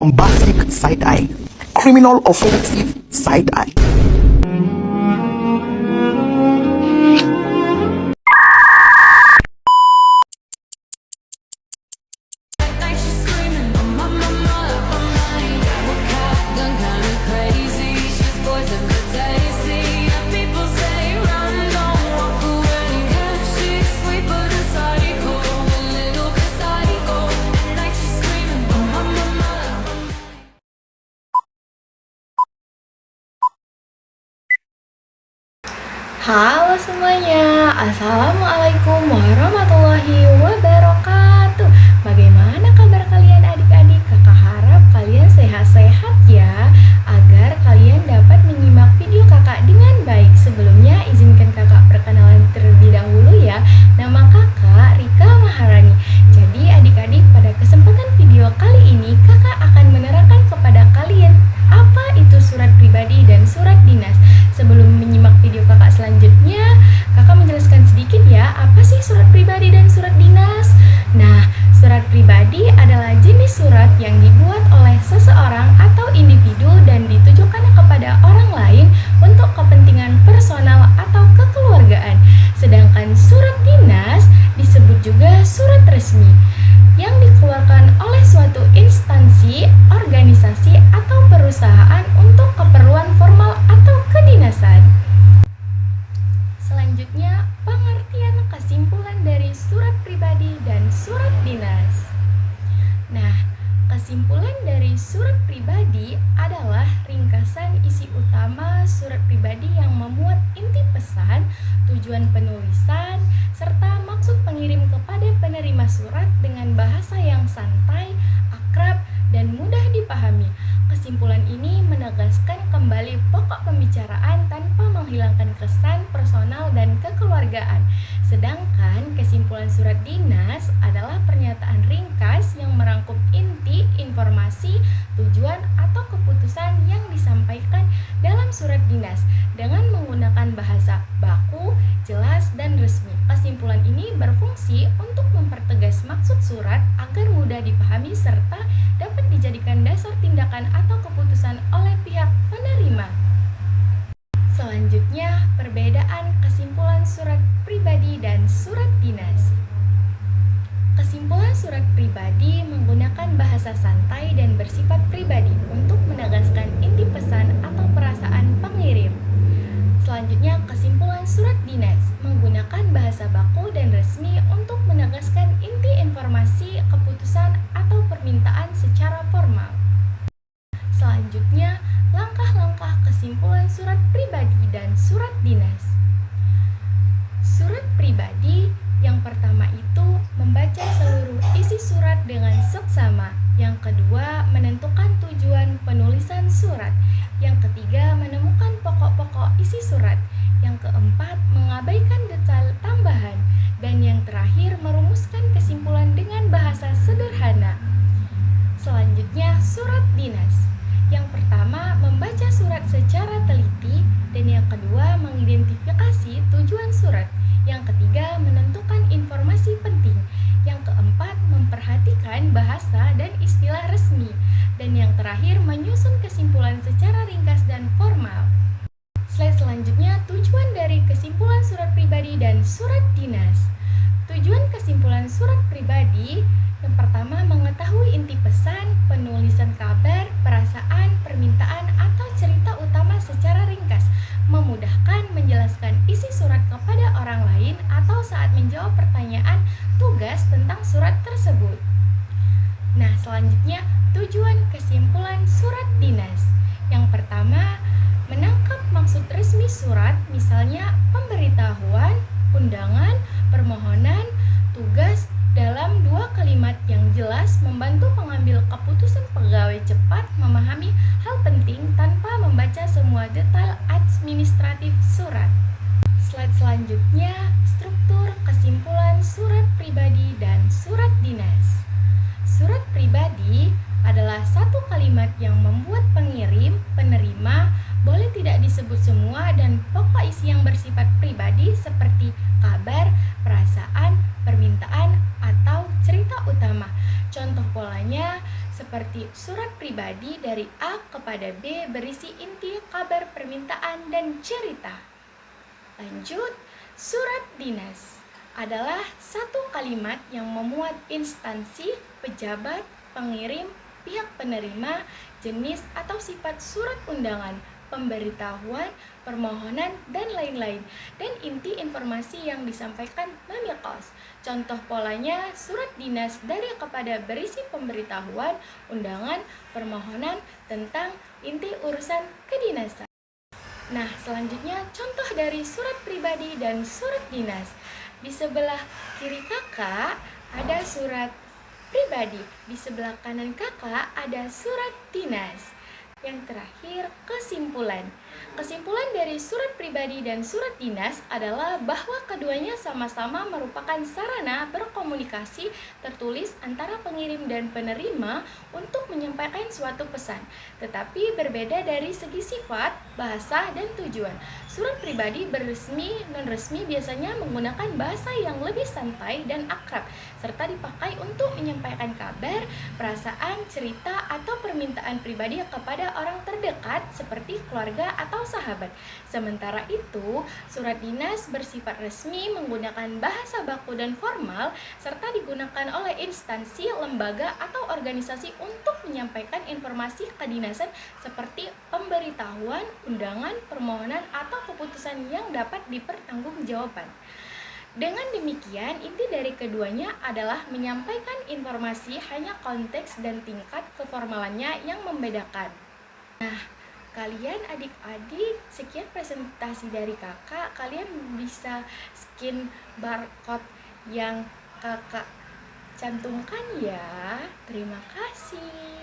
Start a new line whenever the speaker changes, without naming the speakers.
Bombastic side-eye, criminal offensive side-eye.
Halo semuanya, Assalamualaikum warahmatullahi wabarakatuh. Bagaimana kabar kalian adik-adik? Kakak harap kalian sehat-sehat ya, agar kalian dapat menyimak video kakak dengan baik. Sebelumnya izinkan kakak perkenalan terlebih dahulu ya. Nama kakak Rika Maharani. Jadi adik-adik, pada kesempatan video kali ini kakak akan menerangkan kepada kalian apa itu surat pribadi dan surat dinas. Sebelum menyimak video kakak selanjutnya, kakak menjelaskan sedikit ya, apa sih surat pribadi dan surat dinas? Nah, surat pribadi adalah jenis surat yang dibuat oleh seseorang atau individu dan ditujukan kepada orang lain untuk kepentingan personal atau kekeluargaan. Sedangkan surat dinas disebut juga surat resmi yang dikeluarkan oleh suatu instansi, organisasi, atau perusahaan untuk keperluan formal atau kedinasan. Selanjutnya, pengertian kesimpulan dari surat pribadi dan surat dinas. Nah, kesimpulan dari surat pribadi adalah ringkasan isi utama surat pribadi yang memuat inti pesan, tujuan penulisan, serta maksud pengirim kepada penerima surat dengan bahasa yang santai, akrab, dan mudah dipahami. Kesimpulan ini menegaskan kembali pokok pembicaraan tanpa menghilangkan kesan personal dan kekeluargaan. Sedangkan kesimpulan surat dinas adalah pernyataan ringkas yang merangkum inti, informasi, tujuan, atau keputusan yang disampaikan dalam surat dinas dengan menggunakan bahasa baku, jelas, dan resmi. Kesimpulan ini berfungsi untuk mempertegas maksud surat agar mudah dipahami serta dapat dijadikan dasar tindakan atau keputusan oleh pihak penerima. Selanjutnya, perbedaan kesimpulan surat pribadi dan surat dinas. Kesimpulan surat pribadi menggunakan bahasa santai dan bersifat pribadi untuk menegaskan inti pesan atau perasaan pengirim. Selanjutnya, kesimpulan surat dinas menggunakan bahasa baku dan resmi untuk menegaskan inti informasi, keputusan, atau permintaan secara formal. Selanjutnya, langkah-langkah kesimpulan surat pribadi dan surat dinas. Surat pribadi yang pertama itu membaca seluruh isi surat dengan seksama. Yang kedua, menentukan tujuan penulisan surat. Yang ketiga, menemukan pokok-pokok isi surat. Yang keempat, mengabaikan detail tambahan. Dan yang terakhir, merumuskan kesimpulan dengan bahasa sederhana. Selanjutnya, surat dinas. Yang pertama, membaca surat secara teliti, dan yang kedua, mengidentifikasi tujuan surat. Yang ketiga, menentukan informasi penting. Yang keempat, memperhatikan bahasa dan istilah resmi. Dan yang terakhir, menyusun kesimpulan secara ringkas dan formal. Slide selanjutnya, tujuan dari kesimpulan surat pribadi dan surat dinas. Tujuan kesimpulan surat pribadi yang pertama, mengetahui inti pesan, penulisan kabar, perasaan, permintaan, atau cerita utama secara ringkas, memudahkan menjelaskan isi surat kepada orang lain atau saat menjawab pertanyaan tugas tentang surat tersebut. Nah, selanjutnya, tujuan kesimpulan surat dinas. Yang pertama, menangkap maksud resmi surat, misalnya pemberitahuan, undangan, permohonan, tugas, dalam dua kalimat yang jelas, membantu pengambil keputusan pegawai cepat memahami hal penting tanpa membaca semua detail administratif surat. Slide selanjutnya, struktur kesimpulan surat pribadi dan surat dinas. Surat pribadi adalah satu kalimat yang membuat pengirim, penerima, boleh tidak disebut semua dan pokok isi yang bersifat pribadi seperti kabar, perasaan, permintaan, atau cerita utama. Contoh polanya, seperti surat pribadi dari A kepada B berisi inti kabar permintaan dan cerita. Lanjut, surat dinas adalah satu kalimat yang memuat instansi, pejabat, pengirim, pihak penerima, jenis atau sifat surat undangan, pemberitahuan, permohonan, dan lain-lain, dan inti informasi yang disampaikan memilkos. Contoh polanya, surat dinas dari kepada berisi pemberitahuan, undangan, permohonan tentang inti urusan kedinasan. Nah, selanjutnya contoh dari surat pribadi dan surat dinas. Di sebelah kiri kakak ada surat pribadi, di sebelah kanan kakak ada surat dinas. Yang terakhir, kesimpulan. Kesimpulan dari surat pribadi dan surat dinas adalah bahwa keduanya sama-sama merupakan sarana berkomunikasi tertulis antara pengirim dan penerima untuk menyampaikan suatu pesan, tetapi berbeda dari segi sifat, bahasa, dan tujuan. Surat pribadi beresmi, non-resmi biasanya menggunakan bahasa yang lebih santai dan akrab, serta dipakai untuk menyampaikan kabar, perasaan, cerita, atau permintaan pribadi kepada orang terdekat seperti keluarga atau sahabat. Sementara itu, surat dinas bersifat resmi menggunakan bahasa baku dan formal serta digunakan oleh instansi, lembaga, atau organisasi untuk menyampaikan informasi kedinasan seperti pemberitahuan, undangan, permohonan, atau keputusan yang dapat dipertanggungjawabkan. Dengan demikian, inti dari keduanya adalah menyampaikan informasi, hanya konteks dan tingkat keformalannya yang membedakan. Nah, kalian adik-adik, sekian presentasi dari kakak. Kalian bisa scan barcode yang kakak cantumkan ya. Terima kasih.